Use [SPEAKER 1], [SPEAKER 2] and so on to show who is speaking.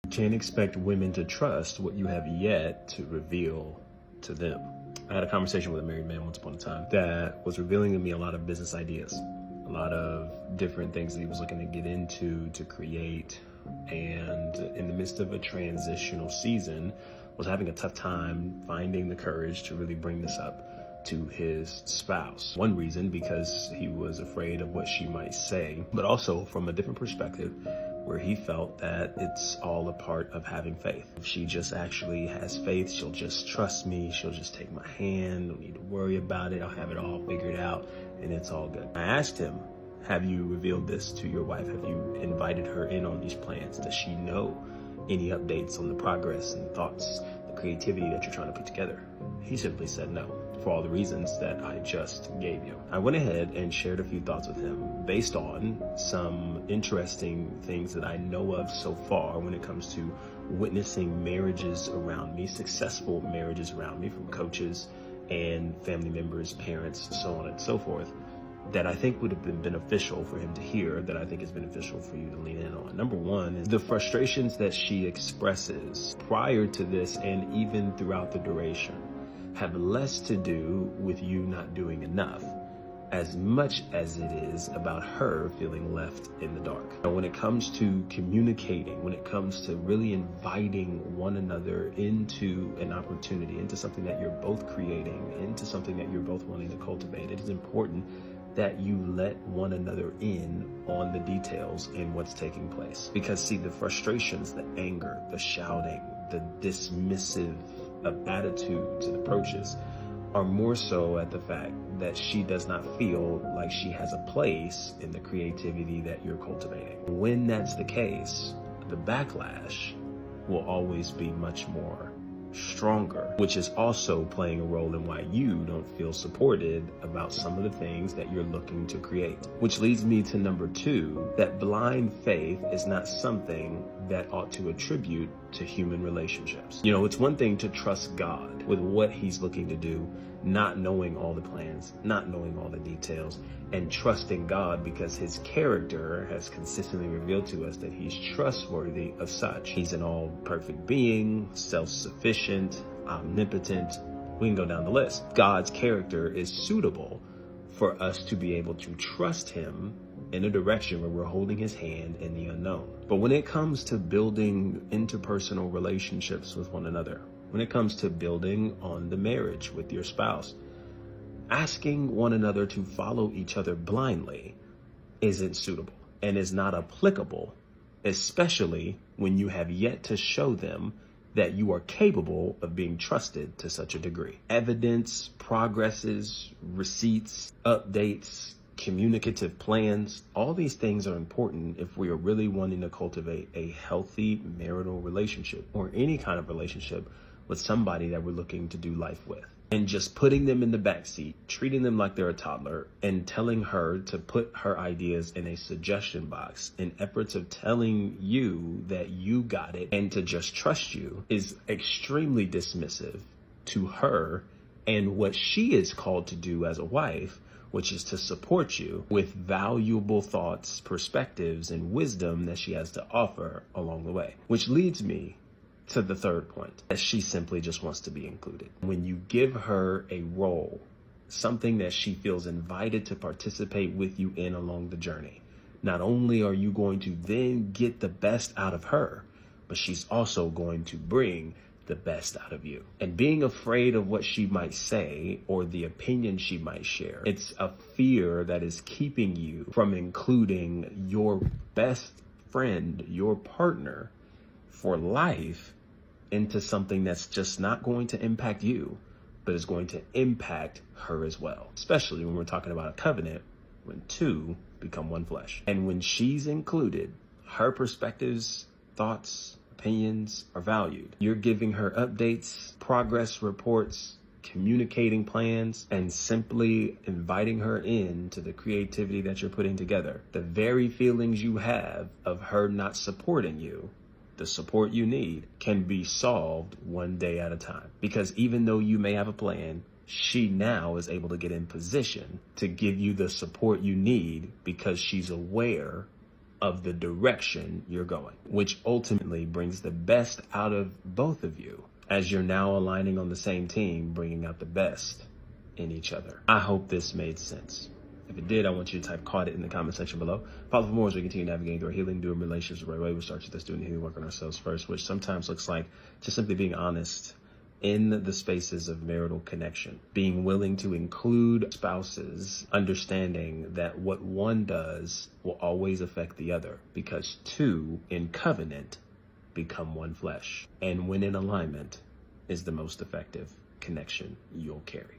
[SPEAKER 1] You can't expect women to trust what you have yet to reveal to them. I had a conversation with a married man once upon a time that was revealing to me a lot of business ideas, a lot of different things that he was looking to get into, to create. And in the midst of a transitional season, was having a tough time finding the courage to really bring this up to his spouse. One reason, because he was afraid of what she might say, but also from a different perspective, where he felt that it's all a part of having faith. If she just actually has faith, she'll just trust me, she'll just take my hand, don't need to worry about it, I'll have it all figured out, and it's all good. I asked him, have you revealed this to your wife? Have you invited her in on these plans? Does she know any updates on the progress and thoughts, the creativity that you're trying to put together? He simply said no, for all the reasons that I just gave you. I went ahead and shared a few thoughts with him based on some interesting things that I know of so far when it comes to witnessing marriages around me, successful marriages around me, from coaches and family members, parents, so on and so forth, that I think would have been beneficial for him to hear, that I think is beneficial for you to lean in on. Number one is the frustrations that she expresses prior to this and even throughout the duration have less to do with you not doing enough as much as it is about her feeling left in the dark. And when it comes to communicating, when it comes to really inviting one another into an opportunity, into something that you're both creating, into something that you're both wanting to cultivate, it is important that you let one another in on the details and what's taking place. Because see, the frustrations, the anger, the shouting, the dismissive attitudes and approaches are more so at the fact that she does not feel like she has a place in the creativity that you're cultivating. When that's the case, the backlash will always be much more stronger, which is also playing a role in why you don't feel supported about some of the things that you're looking to create. Which leads me to number two, that blind faith is not something that ought to attribute to human relationships. You know, it's one thing to trust God with what he's looking to do, not knowing all the plans, not knowing all the details, and trusting God because his character has consistently revealed to us that he's trustworthy of such. He's an all perfect being, self-sufficient, omnipotent. We can go down the list. God's character is suitable for us to be able to trust him in a direction where we're holding his hand in the unknown. But when it comes to building interpersonal relationships with one another, when it comes to building on the marriage with your spouse, asking one another to follow each other blindly isn't suitable and is not applicable, especially when you have yet to show them that you are capable of being trusted to such a degree. Evidence, progresses, receipts, updates, communicative plans, all these things are important if we are really wanting to cultivate a healthy marital relationship or any kind of relationship with somebody that we're looking to do life with. And just putting them in the backseat, treating them like they're a toddler, and telling her to put her ideas in a suggestion box in efforts of telling you that you got it and to just trust you is extremely dismissive to her and what she is called to do as a wife, which is to support you with valuable thoughts, perspectives, and wisdom that she has to offer along the way. Which leads me to the third point, that she simply just wants to be included. When you give her a role, something that she feels invited to participate with you in along the journey, not only are you going to then get the best out of her, but she's also going to bring the best out of you. And being afraid of what she might say or the opinion she might share, it's a fear that is keeping you from including your best friend, your partner for life, into something that's just not going to impact you, but is going to impact her as well. Especially when we're talking about a covenant, when two become one flesh. And when she's included, her perspectives, thoughts, opinions are valued. You're giving her updates, progress reports, communicating plans, and simply inviting her into the creativity that you're putting together. The very feelings you have of her not supporting you, the support you need, can be solved one day at a time. Because even though you may have a plan, she now is able to get in position to give you the support you need because she's aware of the direction you're going, which ultimately brings the best out of both of you as you're now aligning on the same team, bringing out the best in each other. I hope this made sense. If it did, I want you to type "caught it" in the comment section below. Follow for more as we continue navigating through our healing, doing relationships the right way. We start with us doing the healing work on ourselves first, which sometimes looks like just simply being honest in the spaces of marital connection, being willing to include spouses, understanding that what one does will always affect the other, because two in covenant become one flesh. And when in alignment is the most effective connection you'll carry.